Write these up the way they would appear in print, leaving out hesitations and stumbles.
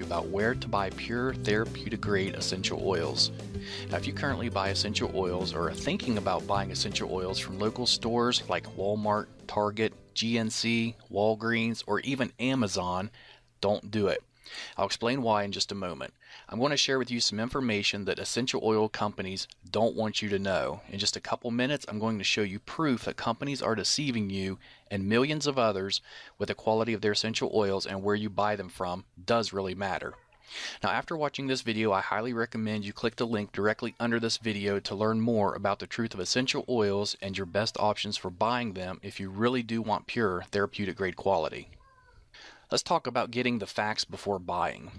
about where to buy pure therapeutic grade essential oils. Now, if you currently buy essential oils or are thinking about buying essential oils from local stores like Walmart, Target, GNC, Walgreens, or even Amazon, don't do it. I'll explain why in just a moment. I'm going to share with you some information that essential oil companies don't want you to know. In just a couple minutes, I'm going to show you proof that companies are deceiving you and millions of others with the quality of their essential oils, and where you buy them from does really matter. Now, after watching this video, I highly recommend you click the link directly under this video to learn more about the truth of essential oils and your best options for buying them if you really do want pure therapeutic grade quality. Let's talk about getting the facts before buying.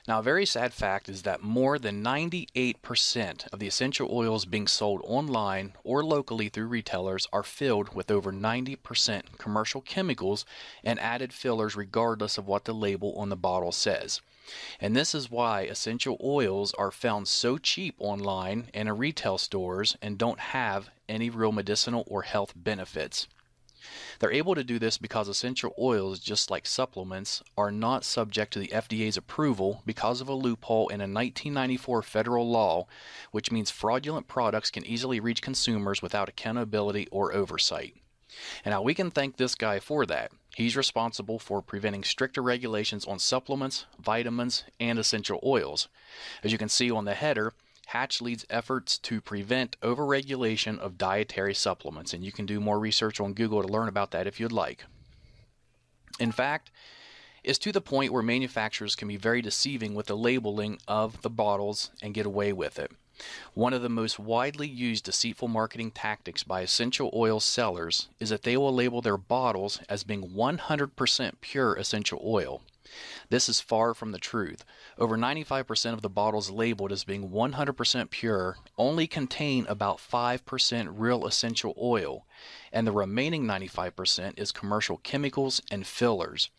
Now, a very sad fact is that more than 98% of the essential oils being sold online or locally through retailers are filled with over 90% commercial chemicals and added fillers regardless of what the label on the bottle says. And this is why essential oils are found so cheap online and in retail stores and don't have any real medicinal or health benefits. They're able to do this because essential oils, just like supplements, are not subject to the FDA's approval because of a loophole in a 1994 federal law, which means fraudulent products can easily reach consumers without accountability or oversight. And now we can thank this guy for that. He's responsible for preventing stricter regulations on supplements, vitamins, and essential oils. As you can see on the header, Hatch leads efforts to prevent overregulation of dietary supplements, and you can do more research on Google to learn about that if you'd like. In fact, it's to the point where manufacturers can be very deceiving with the labeling of the bottles and get away with it. One of the most widely used deceitful marketing tactics by essential oil sellers is that they will label their bottles as being 100% pure essential oil. This is far from the truth. Over 95% of the bottles labeled as being 100% pure only contain about 5% real essential oil, and the remaining 95% is commercial chemicals and fillers.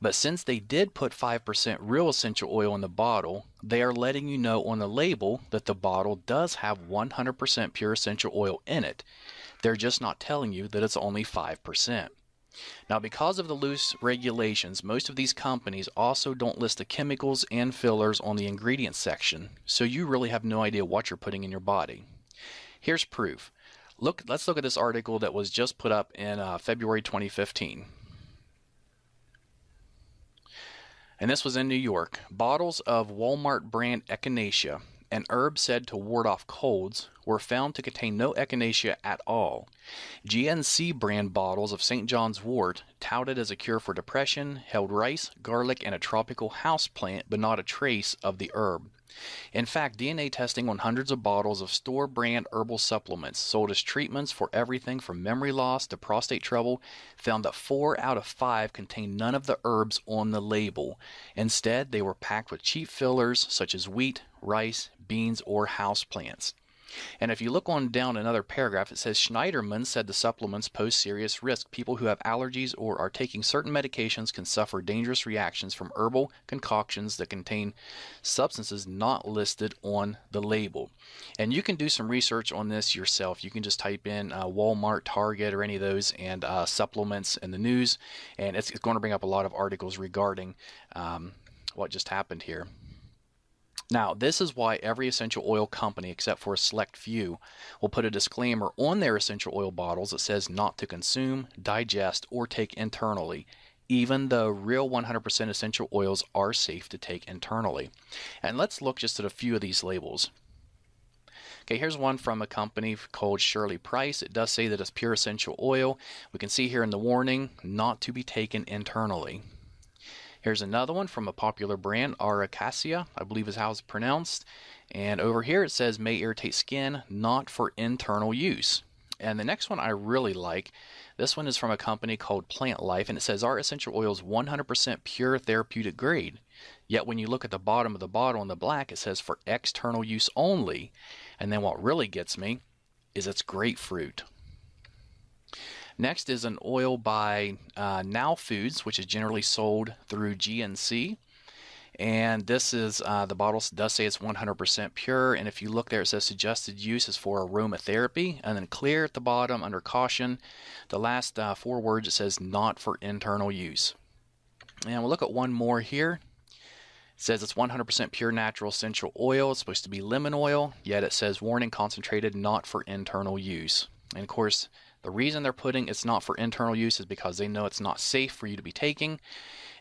But since they did put 5% real essential oil in the bottle, they are letting you know on the label that the bottle does have 100% pure essential oil in it. They're just not telling you that it's only 5%. Now, because of the loose regulations, most of these companies also don't list the chemicals and fillers on the ingredients section, so you really have no idea what you're putting in your body. Here's proof. Let's look at this article that was just put up in February 2015. And this was in New York. Bottles of Walmart brand echinacea, an herb said to ward off colds, were found to contain no echinacea at all. GNC brand bottles of St. John's wort, touted as a cure for depression, held rice, garlic, and a tropical house plant, but not a trace of the herb. In fact, DNA testing on hundreds of bottles of store-brand herbal supplements sold as treatments for everything from memory loss to prostate trouble found that 4 out of 5 contained none of the herbs on the label. Instead, they were packed with cheap fillers such as wheat, rice, beans, or houseplants. And if you look on down another paragraph, it says Schneiderman said the supplements pose serious risk. People who have allergies or are taking certain medications can suffer dangerous reactions from herbal concoctions that contain substances not listed on the label. And you can do some research on this yourself. You can just type in Walmart, Target, or any of those, and supplements in the news, and it's going to bring up a lot of articles regarding what just happened here. Now, this is why every essential oil company, except for a select few, will put a disclaimer on their essential oil bottles that says not to consume, digest, or take internally, even though real 100% essential oils are safe to take internally. And let's look just at a few of these labels. Okay, here's one from a company called Shirley Price. It does say that it's pure essential oil. We can see here in the warning, not to be taken internally. Here's another one from a popular brand, Aracacia, I believe is how it's pronounced. And over here it says may irritate skin, not for internal use. And the next one I really like. This one is from a company called Plant Life, and it says our essential oil is 100% pure therapeutic grade. Yet when you look at the bottom of the bottle in the black, it says for external use only. And then what really gets me is it's grapefruit. Next is an oil by Now Foods, which is generally sold through GNC. And this is, the bottle does say it's 100% pure. And if you look there, it says suggested use is for aromatherapy. And then clear at the bottom under caution. The last 4 words, it says not for internal use. And we'll look at one more here. says it's 100% pure natural essential oil. It's supposed to be lemon oil, yet it says warning concentrated, not for internal use. And of course, the reason they're putting it's not for internal use is because they know it's not safe for you to be taking.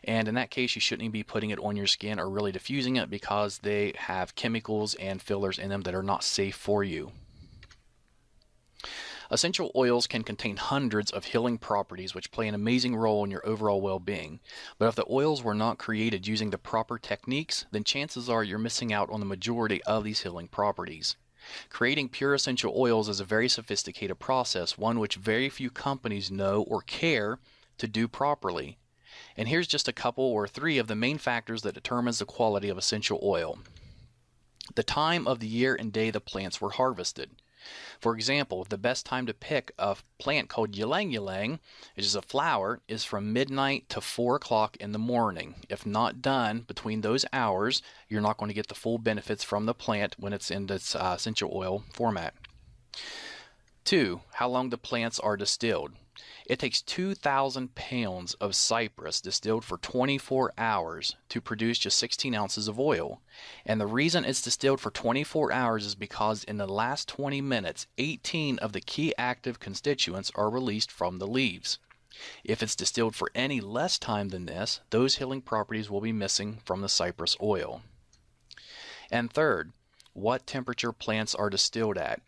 And in that case, you shouldn't even be putting it on your skin or really diffusing it because they have chemicals and fillers in them that are not safe for you. Essential oils can contain hundreds of healing properties which play an amazing role in your overall well-being. But if the oils were not created using the proper techniques, then chances are you're missing out on the majority of these healing properties. Creating pure essential oils is a very sophisticated process, one which very few companies know or care to do properly. And here's just a couple or three of the main factors that determines the quality of essential oil. The time of the year and day the plants were harvested. For example, the best time to pick a plant called ylang ylang, which is a flower, is from midnight to 4 o'clock in the morning. If not done between those hours, you're not going to get the full benefits from the plant when it's in its essential oil format. 2. How long the plants are distilled. It takes 2,000 pounds of cypress distilled for 24 hours to produce just 16 ounces of oil. And the reason it's distilled for 24 hours is because in the last 20 minutes, 18 of the key active constituents are released from the leaves. If it's distilled for any less time than this, those healing properties will be missing from the cypress oil. And third, what temperature plants are distilled at.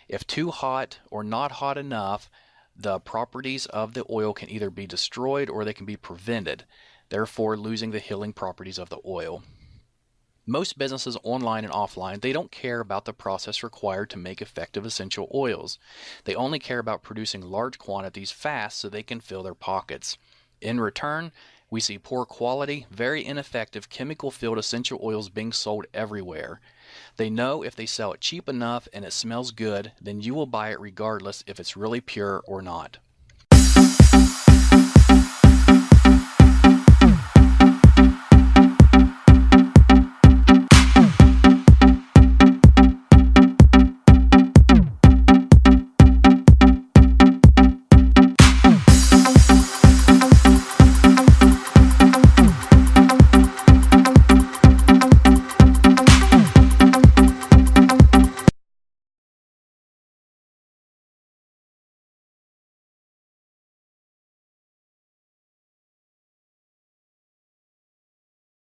If too hot or not hot enough, the properties of the oil can either be destroyed or they can be prevented, therefore losing the healing properties of the oil. Most businesses online and offline, they don't care about the process required to make effective essential oils. They only care about producing large quantities fast so they can fill their pockets. In return, we see poor quality, very ineffective chemical-filled essential oils being sold everywhere. They know if they sell it cheap enough and it smells good, then you will buy it regardless if it's really pure or not.